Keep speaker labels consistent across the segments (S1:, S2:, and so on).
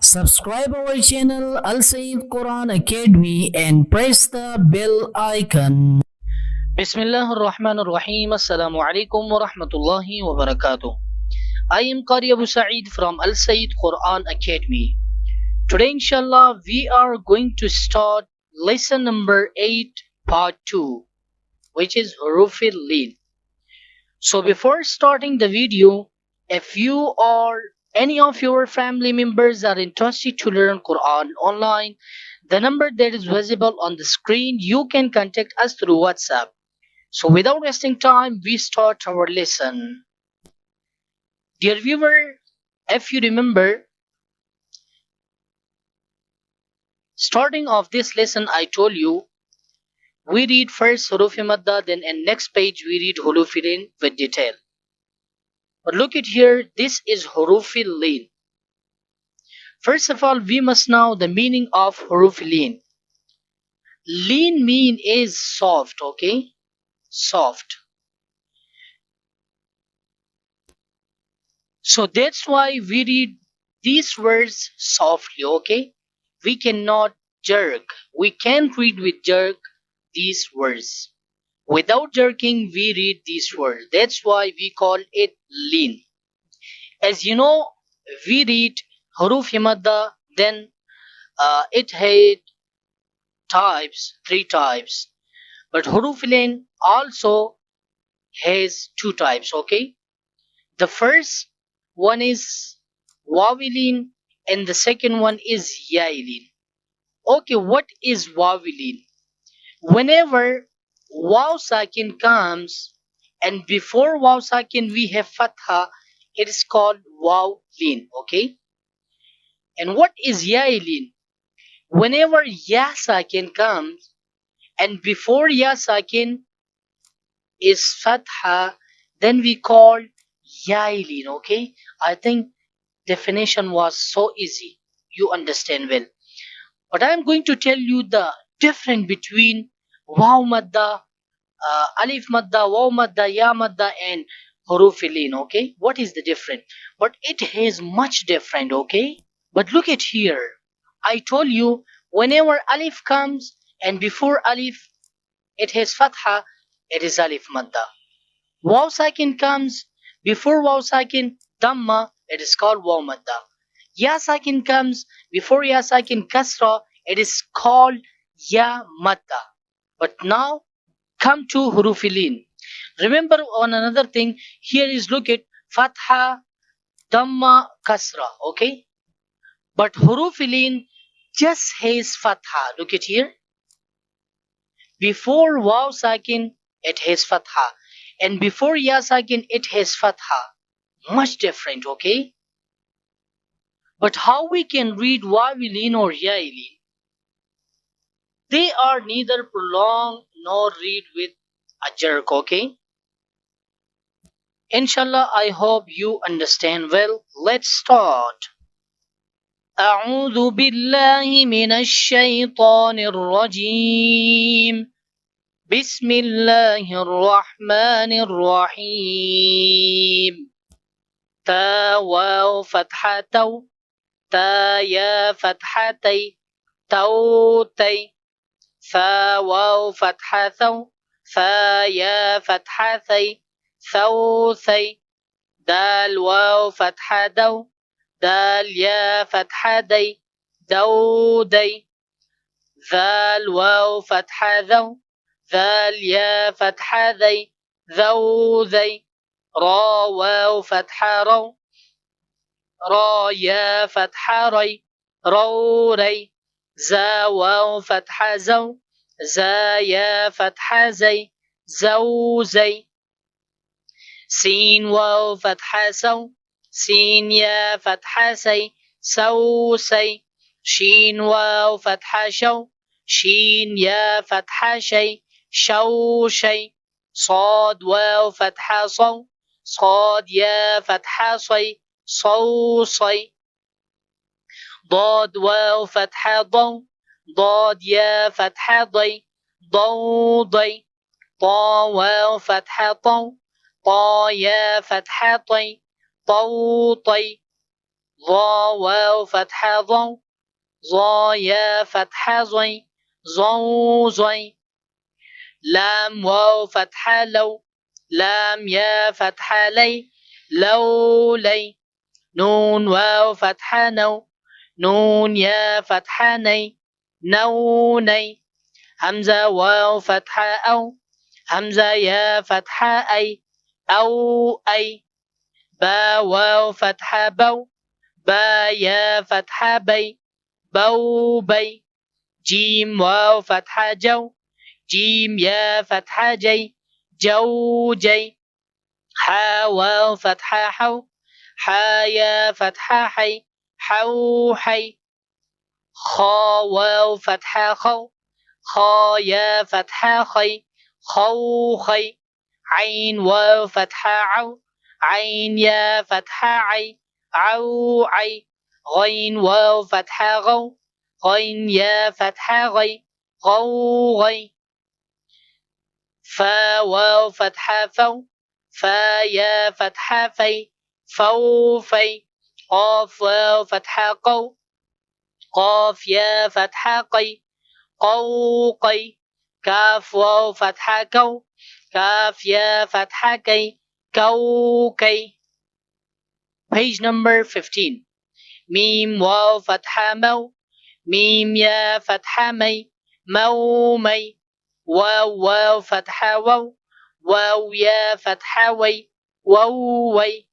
S1: Subscribe our channel Al Said Quran Academy and press the bell icon.
S2: Bismillah ar-Rahman ar-Rahim. Assalamu alaikum wa rahmatullahi wa barakatuh. I am Qari Abu Sa'id from Al Said Quran Academy. Today inshallah we are going to start lesson number 8 part 2, which is huruf leen. So before starting the video, if you or any of your family members are interested to learn Quran online, the number that is visible on the screen, you can contact us through WhatsApp. So without wasting time, we start our lesson. Dear viewer, if you remember, starting off this lesson I told you, we read first huruf madda, then in next page we read huruf leen with detail. But look at here, this is huruf leen. First of all, we must know the meaning of huruf leen. Leen mean is soft, okay? Soft. So that's why we read these words softly, okay? We cannot jerk. We can't read with jerk these words. Without jerking, we read these words. That's why we call it leen. As you know, we read huruf madda, then it had types, 3 types. But huruf leen also has 2 types, okay? The first one is wawi leen and the second one is ya'i leen. Okay, what is wawi leen? Whenever waw sakin comes and before waw sakin we have fatha, it is called waw leen, okay? And what is ya'i leen? Whenever ya sakin comes and before ya sakin is fatha, then we call ya'i leen, okay? I think definition was so easy, you understand well. But I am going to tell you the difference between waw madda, alif madda, waw madda, ya madda and huruf leen, okay? What is the difference? But it has much different, okay? But look at here, I told you whenever alif comes and before alif it has fatha, it is alif madda. Waw sakin comes before waw sakin damma, it is called waw madda. Ya sakin comes before ya sakin kasra, it is called ya madda. But now come to huruf leen. Remember on another thing, here is look at fatha, damma, kasra, okay? But huruf leen just has fatha. Look at here. Before waw sakin it has fatha and before ya sakin it has fatha. Much different, okay? But how we can read wawi leen or ya'i leen? They are neither prolonged nor read with a jerk, okay? Inshallah, I hope you understand well. Let's start. أعوذ بالله من الشيطان الرجيم. بسم الله الرحمن الرحيم. تا واو فتحة تو، تا يا فتحة تي، تو تي. ثا واو فتحة ثو، ثا يا فتحة ثي، ثو ثي. دال واو فتحة دو، دال يا فتحة دي، دو دي. ذال واو فتحة ذو، ذال يا فتحة ذي، ذو ذي. را واو فتحة رو، را يا فتحة ري، رو ري. زا واو فتحة زو، زا يا فتحة زي، زو زي. سين واو فتحة سو، سين يا فتحة سي، سو سي. شين واو فتحة شو، شين يا فتحة شي، شو شي. صاد واو فتحة صو، صاد يا فتحة صي، صو صي. ضاد واو فتحة ضو، ضاد يا فتحة ضي، ضو ضي. طا واو فتحة طو، طا يا فتحة طي، طو طي. ضا واو فتحة ضو ضا يا فتحة ضي ضو ضي لام واو فتحة لو لام يا فتحة لي لو لي نون واو فتحة نو نون يا فتحة ني نو ني همزة واو فتحة أو همزة يا فتحة أي أو أي با واو فتحة بو با يا فتحة بي بو بي جيم واو فتحة جو جيم يا فتحة جي جو جي حا واو فتحة حو حا يا فتحة حي حو حي خا واو فتحة خو خا يا فتحة خي خو خي عين واو فتحة عو عين يا فتحة عي عو عي غين واو فتحة غو غين يا فتحة غي غو غي فا واو فتحة فو فا يا فتحة في فو في قاف واو فتحة قو قاف يا فتحة قي قو قي كاف واو فتحة كو كاف يا فتحة كي كو كي Page number 15 ميم واو فتحة مو ميم يا فتحة مي مو مي واو واو فتحة وو واو يا فتحة وي وو وي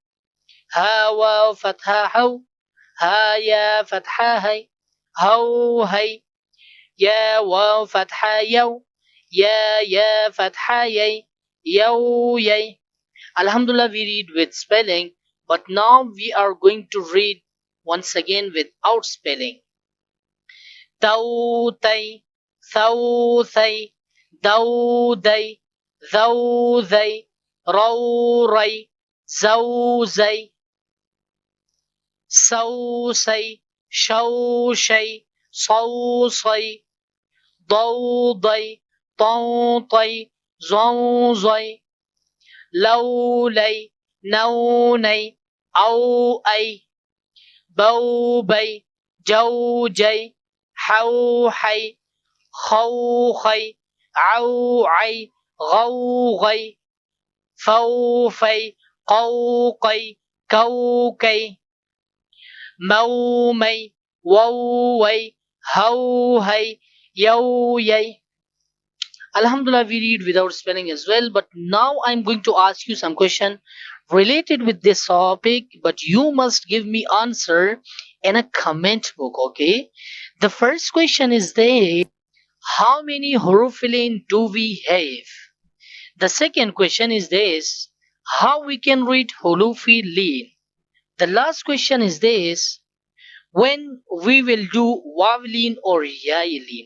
S2: ها واو فتحة هو ها يا فتحة هي هو هي يا واو فتحة يو يا فتحة يي يو يي Alhamdulillah, we read with spelling, but now we are going to read once again without spelling. توتي ثوثي دودي ذوذي روري زوزي سوسي شوشي صوصي ضوضي طوطي زوزي لولي نوني أوأي بوبي جوجي حوحي خوخي عوعي غوغي فوفي قوقي كوكي مومي ووي هوهي يويي Alhamdulillah, we read without spelling as well, but now I'm going to ask you some question related with this topic, but you must give me answer in a comment book, okay? The first question is there, how many hurufilin do we have? The second question is this, how we can read hulufi leen? The last question is this, when we will do wawlin or yailin?